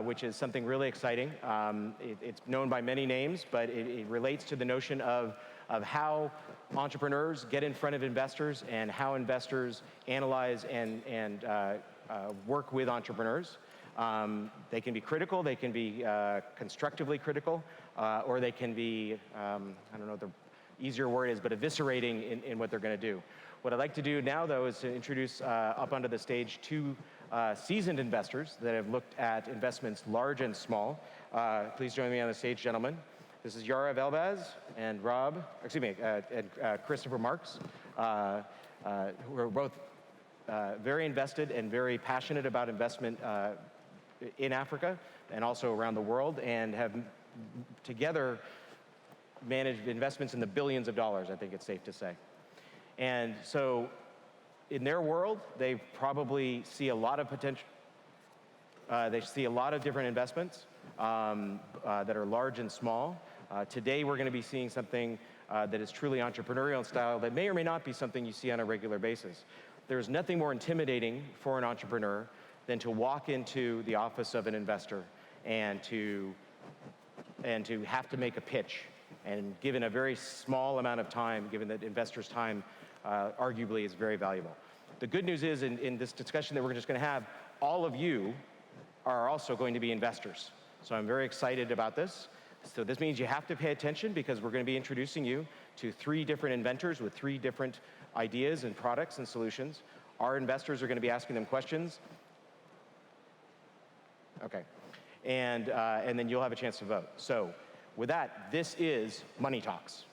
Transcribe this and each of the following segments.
which is something really exciting. It's known by many names, but it relates to the notion of how entrepreneurs get in front of investors and how investors analyze and work with entrepreneurs. They can be critical, they can be constructively critical, or they can be, I don't know what the easier word is, but eviscerating in what they're going to do. What I'd like to do now, though, is to introduce up onto the stage two seasoned investors that have looked at investments large and small. Please join me on the stage, gentlemen. This is Yara Velbaz and Christopher Marks, who are both very invested and very passionate about investment in Africa and also around the world, and have together managed investments in the billions of dollars, I think it's safe to say. And so in their world, they probably see a lot of potential. They see a lot of different investments that are large and small. Today, we're going to be seeing something that is truly entrepreneurial in style that may or may not be something you see on a regular basis. There's nothing more intimidating for an entrepreneur than to walk into the office of an investor and to have to make a pitch. And given a very small amount of time, given that investors' time arguably is very valuable. The good news is in this discussion that we're just going to have, all of you are also going to be investors. So I'm very excited about this. So this means you have to pay attention because we're going to be introducing you to 3 different inventors with 3 different ideas and products and solutions. Our investors are going to be asking them questions. Okay. And then you'll have a chance to vote. So with that, this is Money Talks.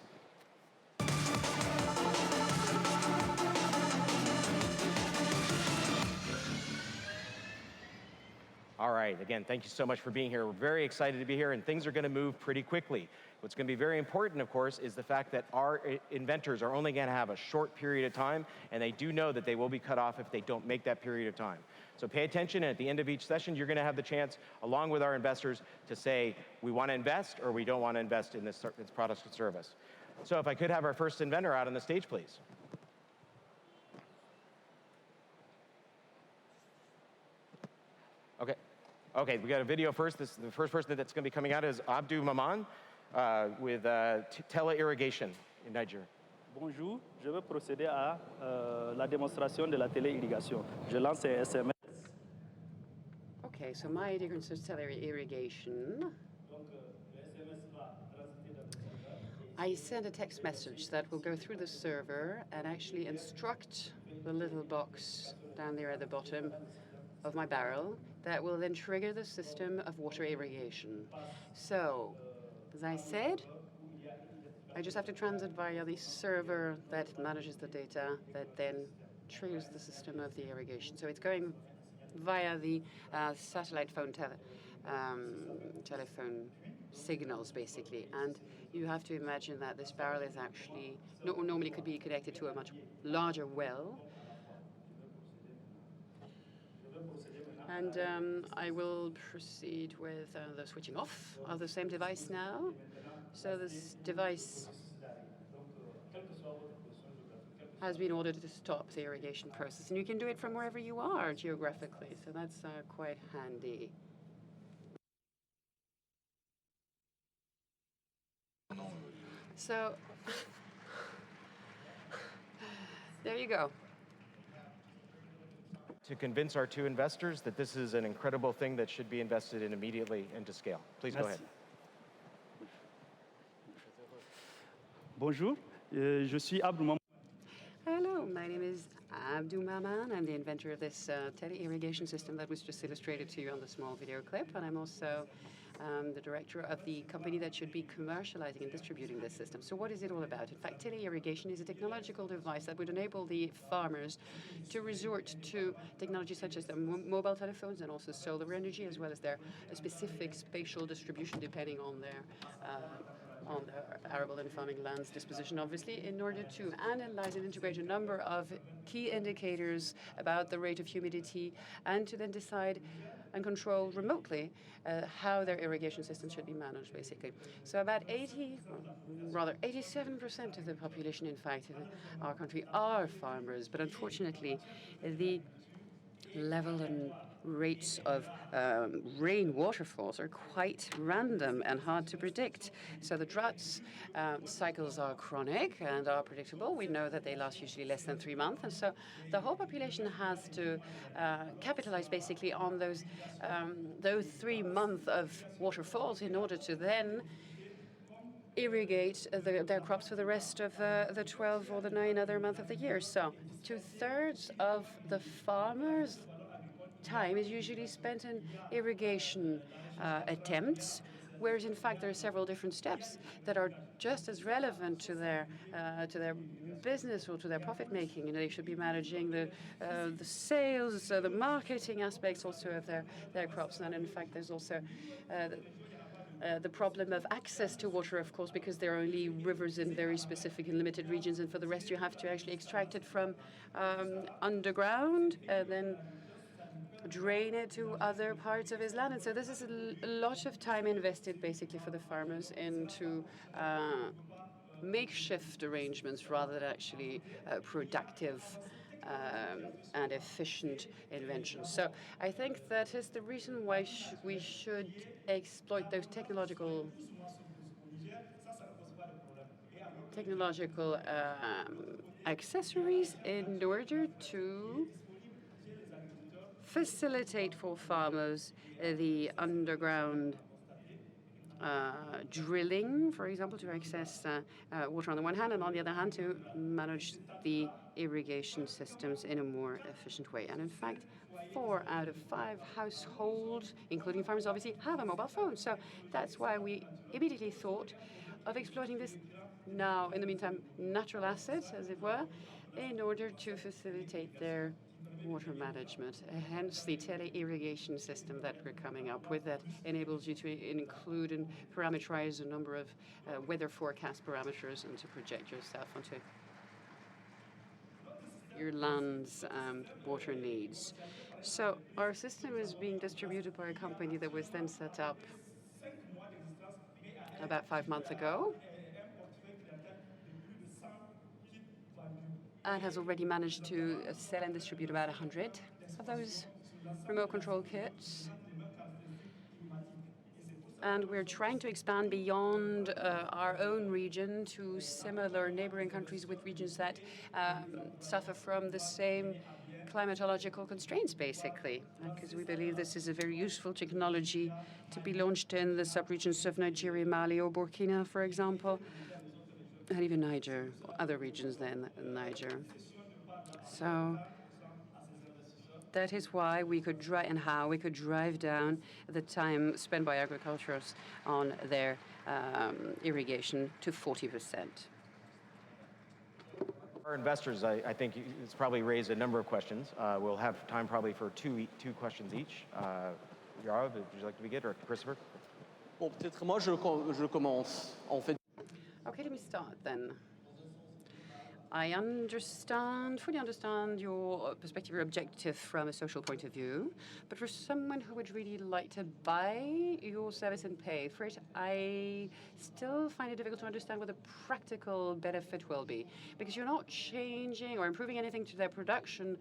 All right, again, thank you so much for being here. We're very excited to be here, and things are going to move pretty quickly. What's going to be very important, of course, is the fact that our inventors are only going to have a short period of time, and they do know that they will be cut off if they don't make that period of time. So pay attention, and at the end of each session, you're going to have the chance, along with our investors, to say, we want to invest or we don't want to invest in this product or service. So if I could have our first inventor out on the stage, please. Okay, we got a video first. The first person that's going to be coming out is Abdou Maman with tele-irrigation in Niger. Bonjour, je vais procéder à la démonstration de la télé-irrigation. Je lance un SMS. Okay, so my ignorance is tele-irrigation. I send a text message that will go through the server and actually instruct the little box down there at the bottom of my barrel that will then trigger the system of water irrigation. So, as I said, I just have to transit via the server that manages the data that then triggers the system of the irrigation. So it's going via the satellite phone telephone signals, basically. And you have to imagine that this barrel is actually, normally could be connected to a much larger well. And I will proceed with the switching off of the same device now. So this device has been ordered to stop the irrigation process. And you can do it from wherever you are geographically. So that's quite handy. So there you go. To convince our 2 investors that this is an incredible thing that should be invested in immediately and to scale. Please go ahead. Bonjour, je suis Abdou Maman. Hello, my name is Abdou Maman. I'm the inventor of this tele-irrigation system that was just illustrated to you on the small video clip, and I'm also the director of the company that should be commercializing and distributing this system. So what is it all about? In fact, tele-irrigation is a technological device that would enable the farmers to resort to technologies such as their mobile telephones and also solar energy, as well as their specific spatial distribution depending on their arable and farming lands disposition, obviously, in order to analyze and integrate a number of key indicators about the rate of humidity and to then decide and control remotely how their irrigation system should be managed, basically. So about 87% of the population, in fact, in our country are farmers, but unfortunately, the level and rates of rain waterfalls are quite random and hard to predict. So the droughts cycles are chronic and are predictable. We know that they last usually less than 3 months, and so the whole population has to capitalize basically on those 3 months of waterfalls in order to then irrigate their crops for the rest of the 12 or the 9 other months of the year. So 2/3 of the farmers' time is usually spent in irrigation attempts, whereas in fact there are several different steps that are just as relevant to their business or to their profit making. They should be managing the sales, the marketing aspects also of their crops. And in fact, there's also the problem of access to water, of course, because there are only rivers in very specific and limited regions, and for the rest you have to actually extract it from underground and then drain it to other parts of his land. And so this is a lot of time invested basically for the farmers into makeshift arrangements rather than actually productive and efficient inventions. So I think that is the reason why we should exploit those technological accessories in order to facilitate for farmers the underground drilling, for example, to access water on the one hand, and on the other hand, to manage the irrigation systems in a more efficient way. And in fact, 4 out of 5 households, including farmers obviously, have a mobile phone. So that's why we immediately thought of exploiting this now, in the meantime, natural assets, as it were, in order to facilitate their water management, hence the tele-irrigation system that we're coming up with that enables you to include and parameterize a number of weather forecast parameters and to project yourself onto your land's water needs. So our system is being distributed by a company that was then set up about 5 months ago, and has already managed to sell and distribute about 100 of those remote control kits. And we're trying to expand beyond our own region to similar neighboring countries with regions that suffer from the same climatological constraints, basically, because we believe this is a very useful technology to be launched in the subregions of Nigeria, Mali, or Burkina, for example, and even Niger, other regions than Niger. So that is why we could how we could drive down the time spent by agriculturists on their irrigation to 40%. Our investors, I think it's probably raised a number of questions. We'll have time probably for two questions each. Yara, would you like to begin, or Christopher? Bon, peut-être moi je commence. En fait. Okay, let me start then. I fully understand your perspective, your objective from a social point of view, but for someone who would really like to buy your service and pay for it, I still find it difficult to understand what the practical benefit will be, because you're not changing or improving anything to their production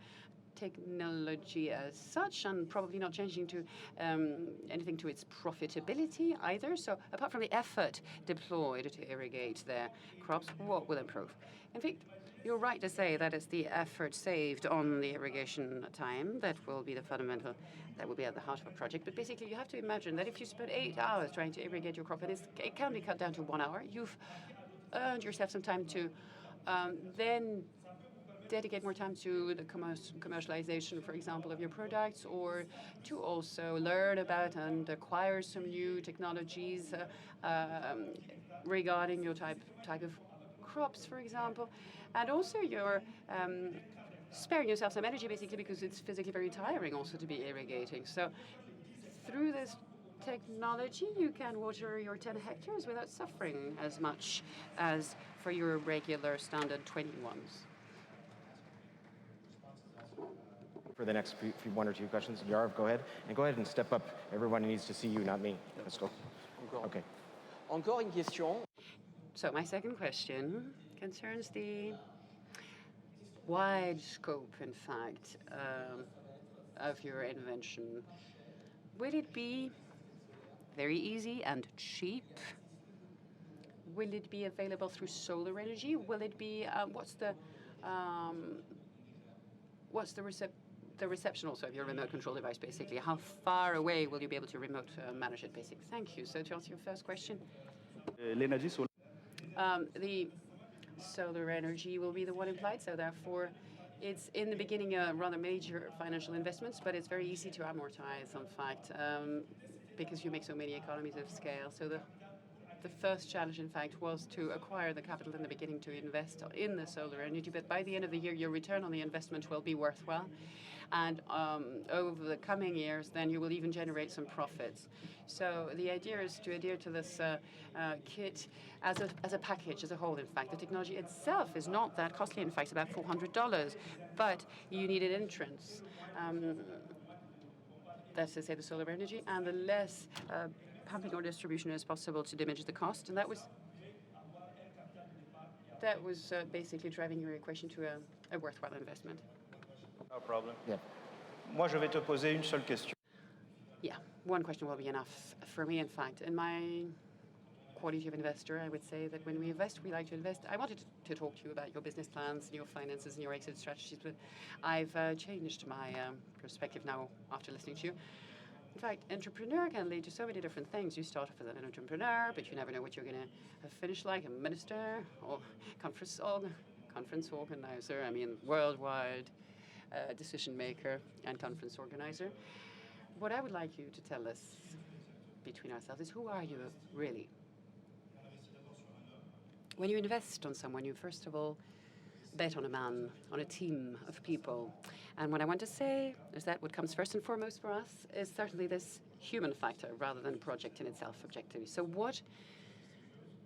technology as such, and probably not changing to anything to its profitability either. So apart from the effort deployed to irrigate their crops, what will improve? In fact, you're right to say that it's the effort saved on the irrigation time that will be the fundamental, that will be at the heart of a project. But basically, you have to imagine that if you spend 8 hours trying to irrigate your crop, and it can be cut down to 1 hour, you've earned yourself some time to then dedicate more time to the commercialization, for example, of your products, or to also learn about and acquire some new technologies regarding your type of crops, for example. And also you're sparing yourself some energy, basically, because it's physically very tiring also to be irrigating. So through this technology, you can water your 10 hectares without suffering as much as for your regular standard 21s. For the next few 1 or 2 questions, Yarv, go ahead. And go ahead and step up. Everyone needs to see you, not me. Let's go. Okay. Encore une question. So my second question concerns the wide scope, in fact, of your invention, will it be very easy and cheap? Will it be available through solar energy? Will it be, what's the reception also of your remote control device, basically? How far away will you be able to remote manage it, basically? Thank you. So to answer your first question, L'énergie solaire. the solar energy will be the one implied, so therefore it's in the beginning a rather major financial investments, but it's very easy to amortize, in fact, because you make so many economies of scale. So the first challenge, in fact, was to acquire the capital in the beginning to invest in the solar energy, but by the end of the year, your return on the investment will be worthwhile. And over the coming years, then you will even generate some profits. So the idea is to adhere to this kit as a package, as a whole, in fact. The technology itself is not that costly, in fact, it's about $400, but you need an entrance. That's to say the solar energy, and the less pumping or distribution as possible to diminish the cost. And that was basically driving your equation to a worthwhile investment. No problem. Yeah. Moi, je vais te poser une seule question. Yeah, one question will be enough for me, in fact. In my quality of investor, I would say that when we invest, we like to invest. I wanted to talk to you about your business plans and your finances and your exit strategies, but I've changed my perspective now after listening to you. In fact, entrepreneur can lead to so many different things. You start off as an entrepreneur, but you never know what you're going to finish like, a minister or conference organizer, worldwide decision maker and conference organizer. What I would like you to tell us between ourselves is, who are you really? When you invest on someone, you first of all bet on a man, on a team of people. And what I want to say is that what comes first and foremost for us is certainly this human factor rather than a project in itself objectively. So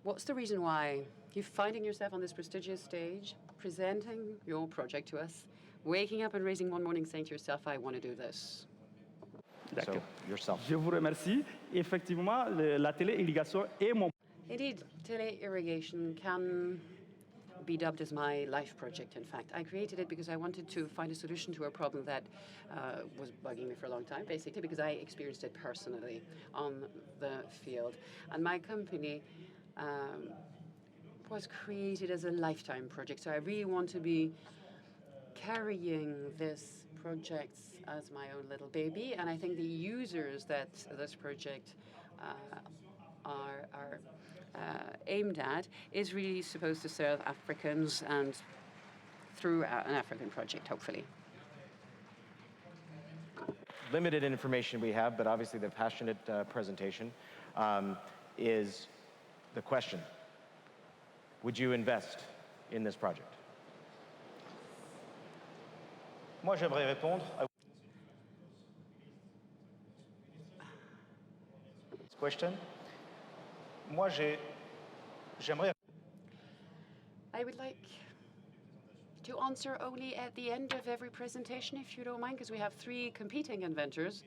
what's the reason why you're finding yourself on this prestigious stage, presenting your project to us, waking up and raising one morning saying to yourself, I want to do this? So, yourself. Je vous remercie. Effectivement, la télé-irrigation est mon... Indeed, tele-irrigation can be dubbed as my life project, in fact. I created it because I wanted to find a solution to a problem that was bugging me for a long time, basically because I experienced it personally on the field. And my company was created as a lifetime project, so I really want to be carrying this project as my own little baby, and I think the users that this project are aimed at is really supposed to serve Africans and through an African project, hopefully. Limited information we have, but obviously the passionate presentation is the question. Would you invest in this project? Moi, j'aimerais répondre à this question. Moi, j'aimerais... I would like to answer only at the end of every presentation, if you don't mind, because we have 3 competing inventors,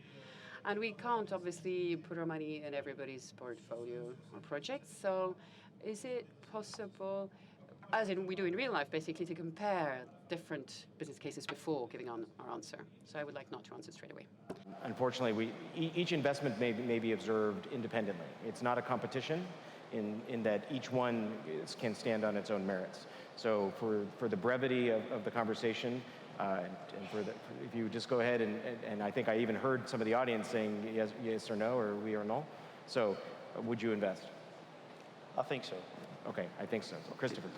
and we can't obviously put our money in everybody's portfolio or projects. So is it possible, as in we do in real life, basically, to compare different business cases before giving on our answer? So I would like not to answer straight away. Unfortunately, each investment may be observed independently. It's not a competition in that each one can stand on its own merits. So for the brevity of the conversation, and if you just go ahead and I think I even heard some of the audience saying yes or no, or oui or non. So would you invest? I think so. Okay, I think so. Christopher.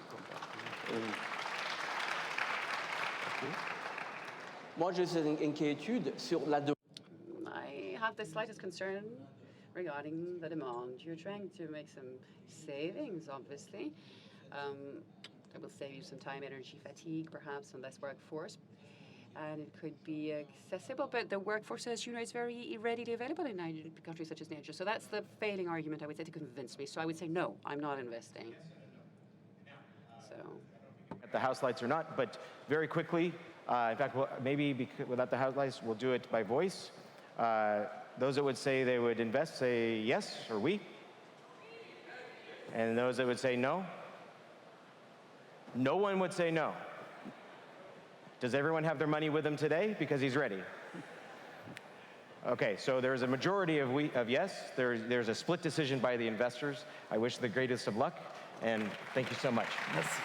Moi, j'ai cette inquiétude sur la demande. I have the slightest concern regarding the demand. You're trying to make some savings, obviously. It will save you some time, energy, fatigue, perhaps, and less workforce. And it could be accessible, but the workforce, as you know, is very readily available in countries such as Nigeria. So that's the failing argument, I would say, to convince me. So I would say, no, I'm not investing. So. The house lights or not, but very quickly, in fact, maybe without the house lights, we'll do it by voice. Those that would say they would invest, say yes or oui. And those that would say no. No one would say no. Does everyone have their money with them today? Because he's ready. Okay, so there's a majority of yes. There's a split decision by the investors. I wish the greatest of luck, and thank you so much. Merci.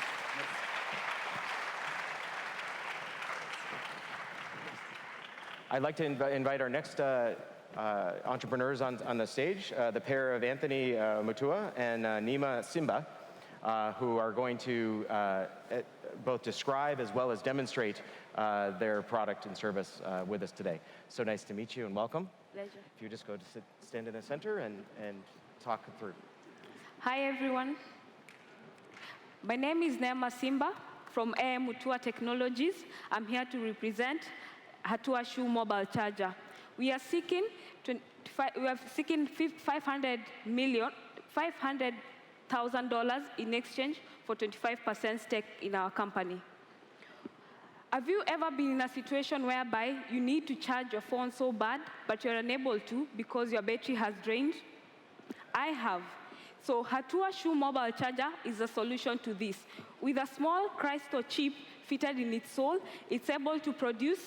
I'd like to invite our next entrepreneurs on the stage, the pair of Anthony Mutua and Nima Simba, who are going to both describe as well as demonstrate their product and service with us today. So nice to meet you and welcome. Pleasure. If you just go to stand in the center and talk through. Hi, everyone. My name is Neema Simba from Mutua Technologies. I'm here to represent Hatua Shoe Mobile Charger. We are seeking $500,000 in exchange for 25% stake in our company. Have you ever been in a situation whereby you need to charge your phone so bad, but you're unable to because your battery has drained? I have. So Hatua Shoe Mobile Charger is a solution to this. With a small crystal chip fitted in its sole, it's able to produce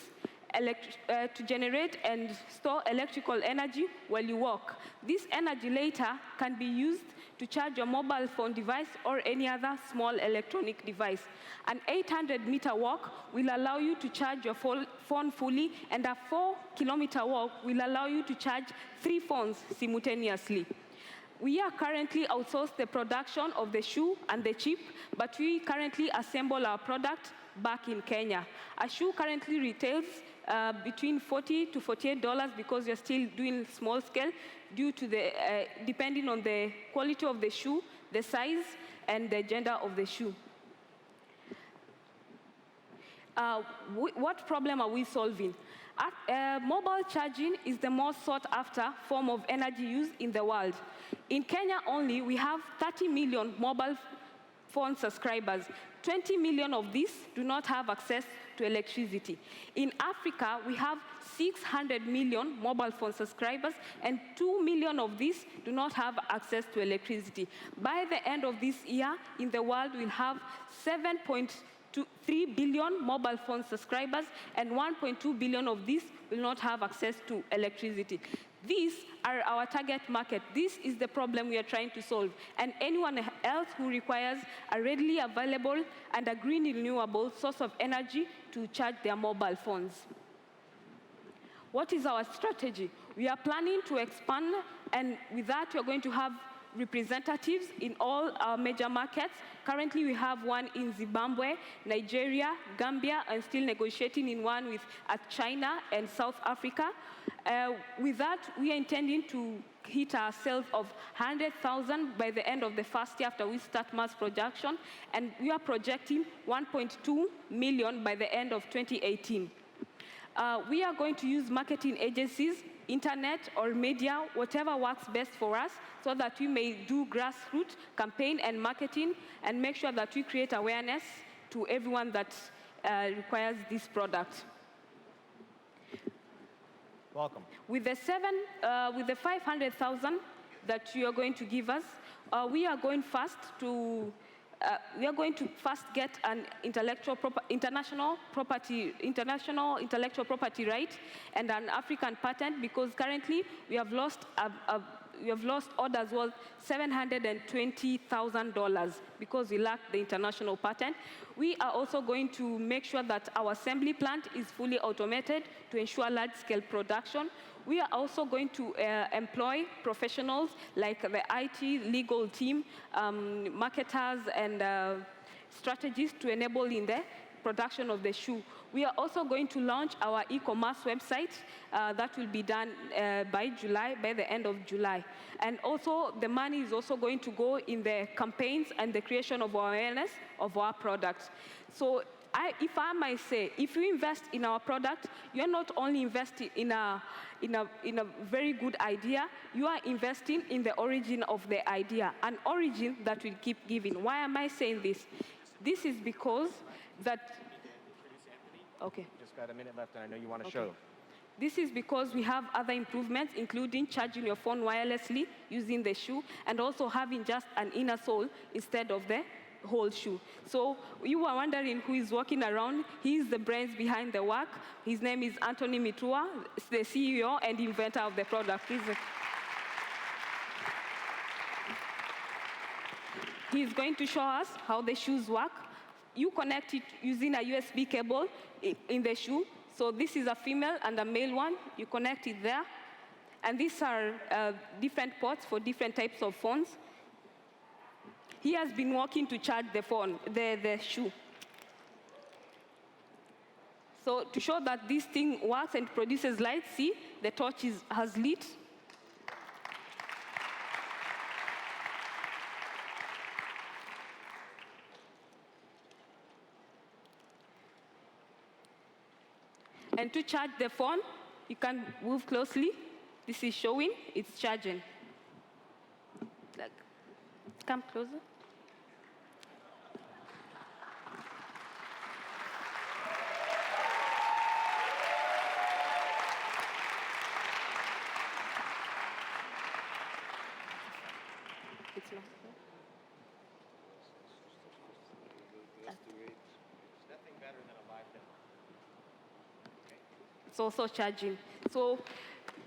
to generate and store electrical energy while you walk. This energy later can be used to charge your mobile phone device or any other small electronic device. An 800-meter walk will allow you to charge your phone fully, and a 4-kilometer walk will allow you to charge 3 phones simultaneously. We are currently outsourced the production of the shoe and the chip, but we currently assemble our product back in Kenya. A shoe currently retails between $40 to $48 because you're still doing small scale due to the, depending on the quality of the shoe, the size, and the gender of the shoe. What problem are we solving? Mobile charging is the most sought after form of energy use in the world. In Kenya only, we have 30 million mobile phone subscribers. 20 million of these do not have access to electricity. In Africa, we have 600 million mobile phone subscribers, and 2 million of these do not have access to electricity. By the end of this year, in the world, we'll have 7.3 billion mobile phone subscribers, and 1.2 billion of these will not have access to electricity. These are our target market. This is the problem we are trying to solve. And anyone else who requires a readily available and a green renewable source of energy to charge their mobile phones. What is our strategy? We are planning to expand, and with that, we are going to have representatives in all our major markets. Currently, we have one in Zimbabwe, Nigeria, Gambia, and still negotiating in one with China and South Africa. With that, we are intending to hit our sales of 100,000 by the end of the first year after we start mass production, and we are projecting 1.2 million by the end of 2018. We are going to use marketing agencies, internet or media, whatever works best for us, so that we may do grassroots campaign and marketing and make sure that we create awareness to everyone that requires this product. Welcome. With the 500,000 that you are going to give us, we are going first to get an international intellectual property right and an African patent, because currently we have lost orders worth $720,000 because we lack the international patent. We are also going to make sure that our assembly plant is fully automated to ensure large-scale production. We are also going to employ professionals like the IT, legal team, marketers, and strategists to enable in the production of the shoe. We are also going to launch our e-commerce website that will be done by the end of July. And also, the money is also going to go in the campaigns and the creation of awareness of our products. So if I might say, if you invest in our product, you're not only investing in a very good idea, you are investing in the origin of the idea, an origin that will keep giving. Why am I saying this? This is because that, okay. Just got a minute left, and I know you want to show. This is because we have other improvements, including charging your phone wirelessly using the shoe, and also having just an inner sole instead of the whole shoe. So you are wondering who is walking around. He is the brains behind the work. His name is Anthony Mitua, the CEO and inventor of the product. He's going to show us how the shoes work. You connect it using a USB cable in the shoe. So this is a female and a male one. You connect it there. And these are different ports for different types of phones. He has been working to charge the phone, the shoe. So to show that this thing works and produces light, see, the torch has lit. And to charge the phone, you can move closely. This is showing, it's charging. Like, come closer. It's not. It's also charging. So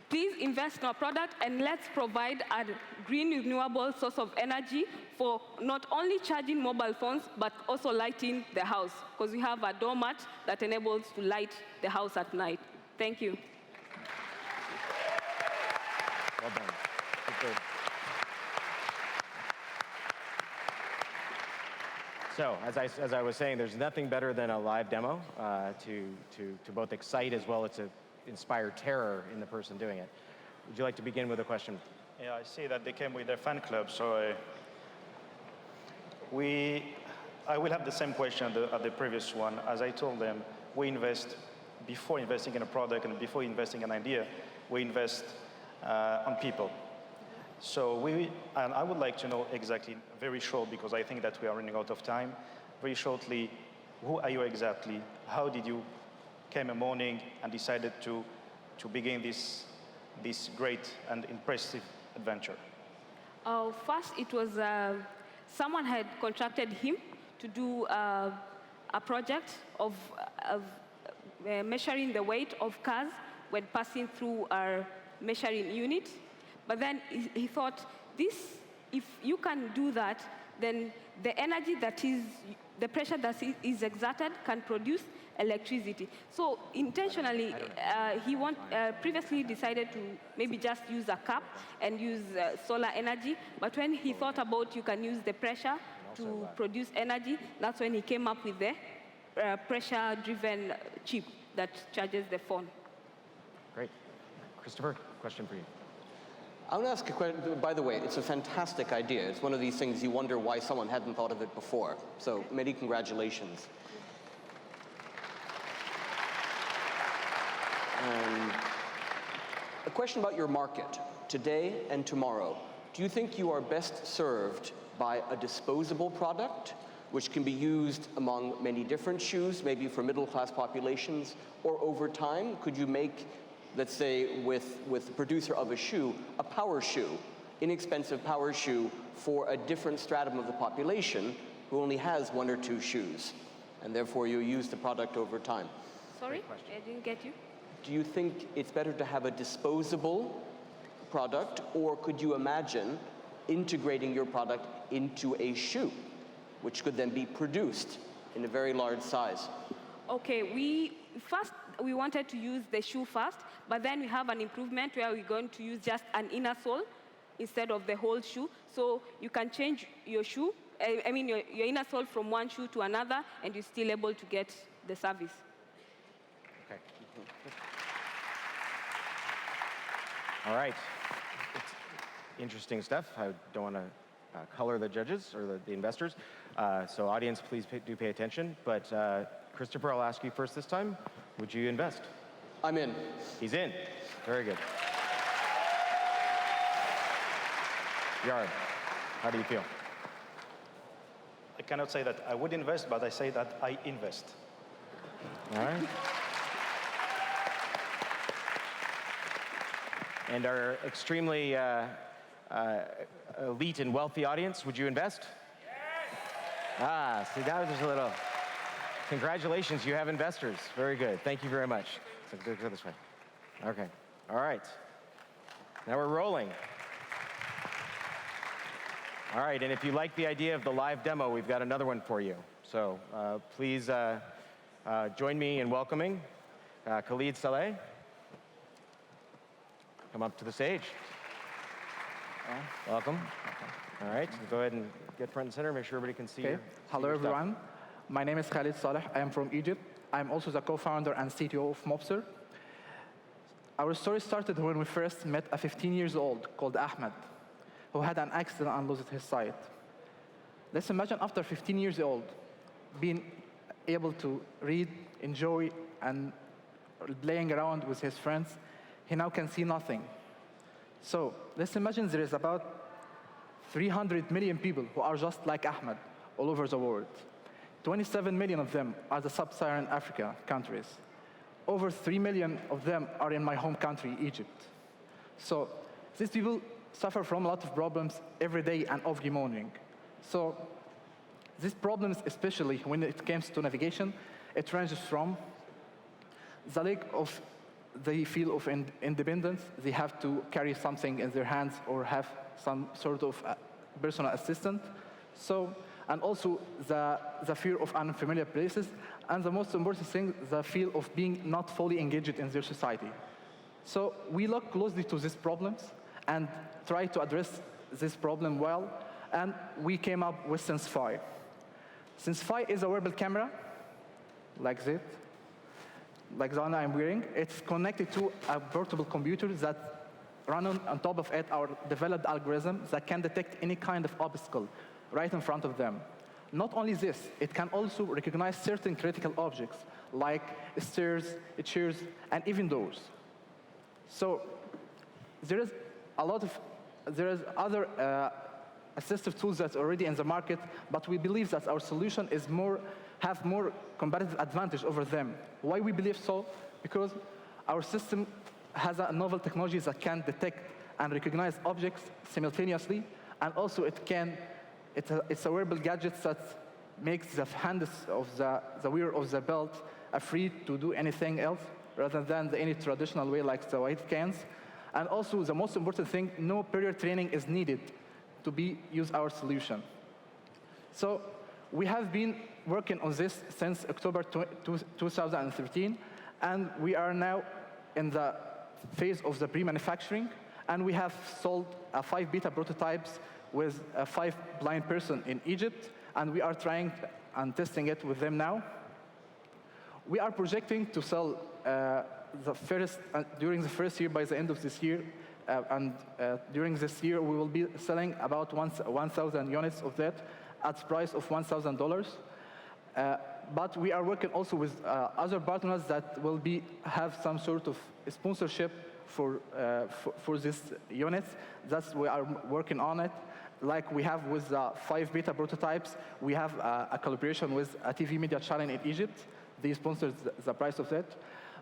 please invest in our product and let's provide a green renewable source of energy for not only charging mobile phones, but also lighting the house, because we have a doormat that enables to light the house at night. Thank you. Well done. Good. So, as I was saying, there's nothing better than a live demo to both excite as well as to inspire terror in the person doing it. Would you like to begin with a question? Yeah, I see that they came with their fan club, so I will have the same question at the previous one. As I told them, we invest, before investing in a product and before investing in an idea, we invest on people. So and I would like to know exactly, very short, because I think that we are running out of time, very shortly, who are you exactly? How did you came a morning and decided to begin this great and impressive adventure? First, it was someone had contracted him to do a project of measuring the weight of cars when passing through our measuring unit. But then he thought, if you can do that, then the energy the pressure that is exerted can produce electricity. So intentionally, he previously decided to maybe just use a cap and use solar energy. But when he thought about you can use the pressure to produce energy, that's when he came up with the pressure-driven chip that charges the phone. Great. Christopher, question for you. I want to ask a question. By the way, it's a fantastic idea. It's one of these things you wonder why someone hadn't thought of it before. So many congratulations. A question about your market, today and tomorrow. Do you think you are best served by a disposable product, which can be used among many different shoes, maybe for middle-class populations, or over time, could you make, let's say, with the producer of a shoe, a power shoe, inexpensive power shoe for a different stratum of the population who only has one or two shoes, and therefore you use the product over time? Sorry, I didn't get you. Do you think it's better to have a disposable product, or could you imagine integrating your product into a shoe, which could then be produced in a very large size? Okay, we wanted to use the shoe first, but then we have an improvement where we're going to use just an inner sole instead of the whole shoe. So you can change your shoe, your inner sole from one shoe to another, and you're still able to get the service. Okay. All right. It's interesting stuff. I don't want to color the judges or the investors. So audience, please do pay attention. But Christopher, I'll ask you first this time. Would you invest? I'm in. He's in. Very good. Yard, how do you feel? I cannot say that I would invest, but I say that I invest. All right. And our extremely elite and wealthy audience, would you invest? Yes. See, that was just a little. Congratulations, you have investors. Very good. Thank you very much. So go this way. Okay. All right. Now we're rolling. All right, and if you like the idea of the live demo, we've got another one for you. So please join me in welcoming Khalid Saleh. Come up to the stage. Welcome. All right, so go ahead and get front and center, make sure everybody can see you. Hello, everyone. My name is Khalid Saleh. I am from Egypt. I'm also the co-founder and CTO of Mobster. Our story started when we first met a 15-year-old called Ahmed, who had an accident and lost his sight. Let's imagine after 15 years old, being able to read, enjoy, and playing around with his friends, he now can see nothing. So let's imagine there is about 300 million people who are just like Ahmed all over the world. 27 million of them are the sub-Saharan Africa countries. Over 3 million of them are in my home country, Egypt. So these people suffer from a lot of problems every day and every morning. So these problems, especially when it comes to navigation, it ranges from the lack of the feel of independence. They have to carry something in their hands or have some sort of personal assistant. So, and also the fear of unfamiliar places, and the most important thing, the feel of being not fully engaged in their society. So we look closely to these problems and try to address this problem well, and we came up with SenseFi. SenseFi is a wearable camera, like this, like the one I'm wearing. It's connected to a portable computer that run on top of it our developed algorithm that can detect any kind of obstacle right in front of them. Not only this, it can also recognize certain critical objects like stairs, chairs, and even doors. So there is other assistive tools that's already in the market, but we believe that our solution is have more competitive advantage over them. Why we believe so? Because our system has a novel technology that can detect and recognize objects simultaneously, and also it's a wearable gadget that makes the hands of the wearer of the belt free to do anything else rather than any traditional way like the white cans. And also the most important thing, no prior training is needed to use our solution. So we have been working on this since October 2013, and we are now in the phase of the pre-manufacturing, and we have sold 5 beta prototypes with 5 blind person in Egypt, and we are trying and testing it with them now. We are projecting to sell during the first year, by the end of this year, and during this year we will be selling about 1,000 units of that at the price of $1,000. But we are working also with other partners that will have some sort of sponsorship for these units. We are working on it. Like we have with 5 beta prototypes, we have a collaboration with a TV media channel in Egypt. They sponsored the price of that.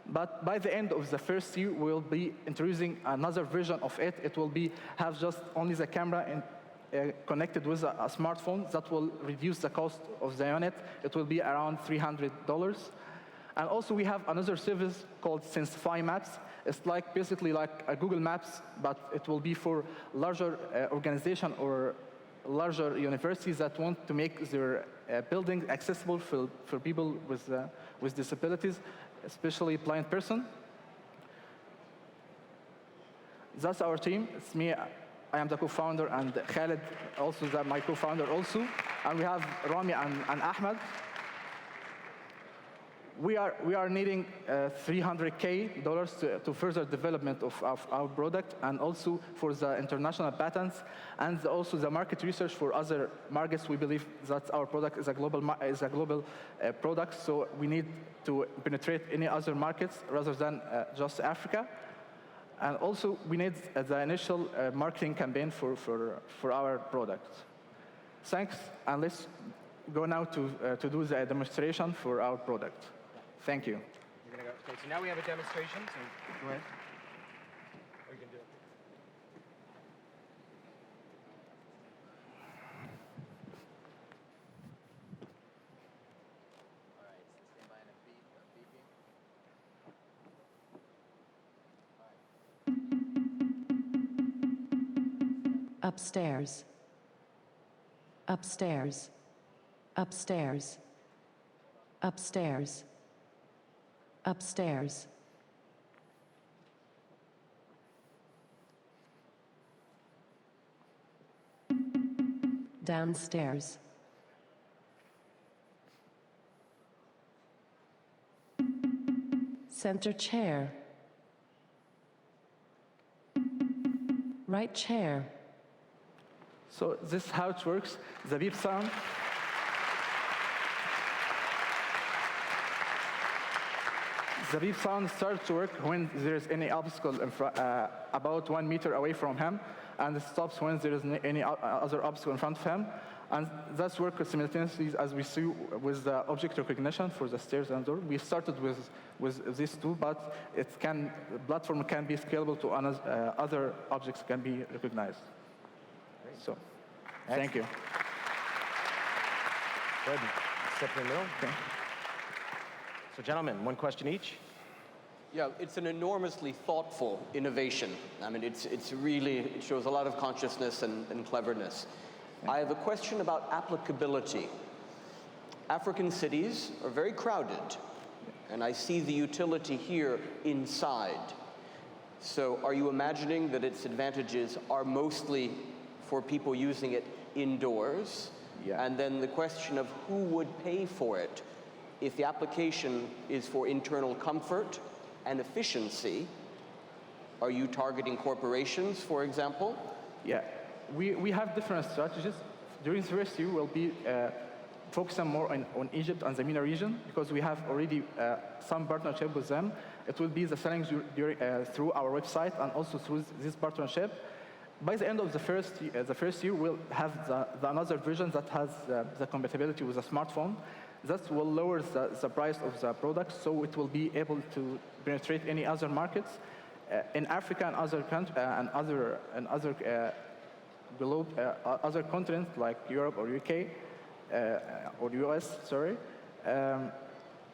But by the end of the first year, we will be introducing another version of it. It will have just only the camera connected with a smartphone that will reduce the cost of the unit. It will be around $300. And also we have another service called SenseFi Maps. It's basically like a Google Maps, but it will be for larger organizations or larger universities that want to make their buildings accessible for people with disabilities, especially blind person. That's our team. It's me. I am the co-founder, and Khalid also my co-founder also. And we have Rami and Ahmed. We are needing $300K to further development of our product, and also for the international patents, and also the market research for other markets. We believe that our product is a global product, so we need to penetrate any other markets rather than just Africa. And also we need the initial marketing campaign for our product. Thanks, and let's go now to do the demonstration for our product. Thank you. You're gonna go. Okay, so now we have a demonstration. So go ahead. Or you can do it. Upstairs. Upstairs. Upstairs. Upstairs. Upstairs. Downstairs. Center chair. Right chair. So this is how it works. The beep sound. The beep sound starts to work when there is any obstacle about 1 meter away from him, and it stops when there is any other obstacle in front of him. And that's works simultaneously as we see with the object recognition for the stairs and door. We started with these two, but the platform can be scalable to other objects can be recognized. Great. So, thank you. Good. Step in the middle. Okay. So gentlemen, one question each. Yeah, it's an enormously thoughtful innovation. I mean, it shows a lot of consciousness and cleverness. I have a question about applicability. African cities are very crowded, and I see the utility here inside. So are you imagining that its advantages are mostly for people using it indoors? Yeah. And then the question of who would pay for it. If the application is for internal comfort and efficiency, are you targeting corporations, for example? Yeah, we have different strategies. During the first year, we'll be focusing more on Egypt and the MENA region because we have already some partnership with them. It will be the selling through our website and also through this partnership. By the end of the first year, we'll have another version that has the compatibility with a smartphone. That will lower the price of the product, so it will be able to penetrate any other markets in Africa and other countries and other globe, other continents like Europe or UK or US. Sorry,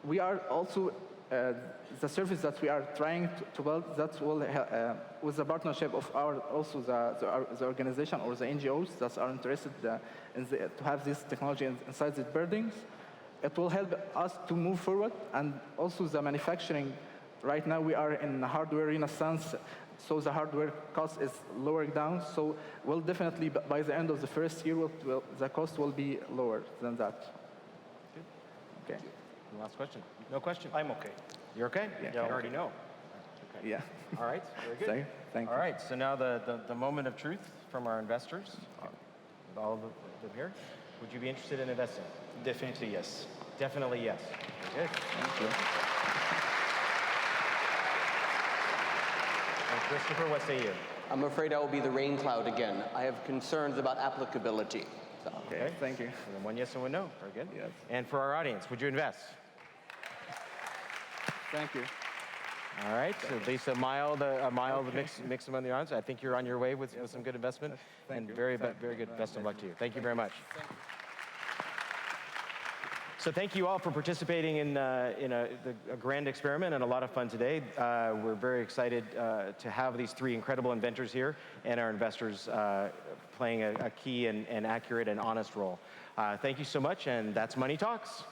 we are also the service that we are trying to build. That will with the partnership of the organization or the NGOs that are interested to have this technology inside the buildings. It will help us to move forward, and also the manufacturing. Right now we are in hardware renaissance, so the hardware cost is lowering down. So we'll definitely, by the end of the first year, the cost will be lower than that. Good. Okay. Last question. No question. I'm okay. You're okay? Yeah. You already know. Okay. Yeah. All right. Very good. Thank you. All right. So now the moment of truth from our investors, with all of them here. Would you be interested in investing? Definitely yes. Definitely yes. Very good. Thank you. And Christopher, what say you? I'm afraid I will be the rain cloud again. I have concerns about applicability. So. Okay. Thank you. And then one yes and one no. Very good. Yes. And for our audience, would you invest? Thank you. All right. So at least a mild mix among the audience. I think you're on your way with some good investment. Thank and you. very good. Best of luck to you. Thank you very much. So thank you all for participating in a grand experiment and a lot of fun today. We're very excited to have these three incredible inventors here and our investors playing a key and accurate and honest role. Thank you so much, and that's Money Talks.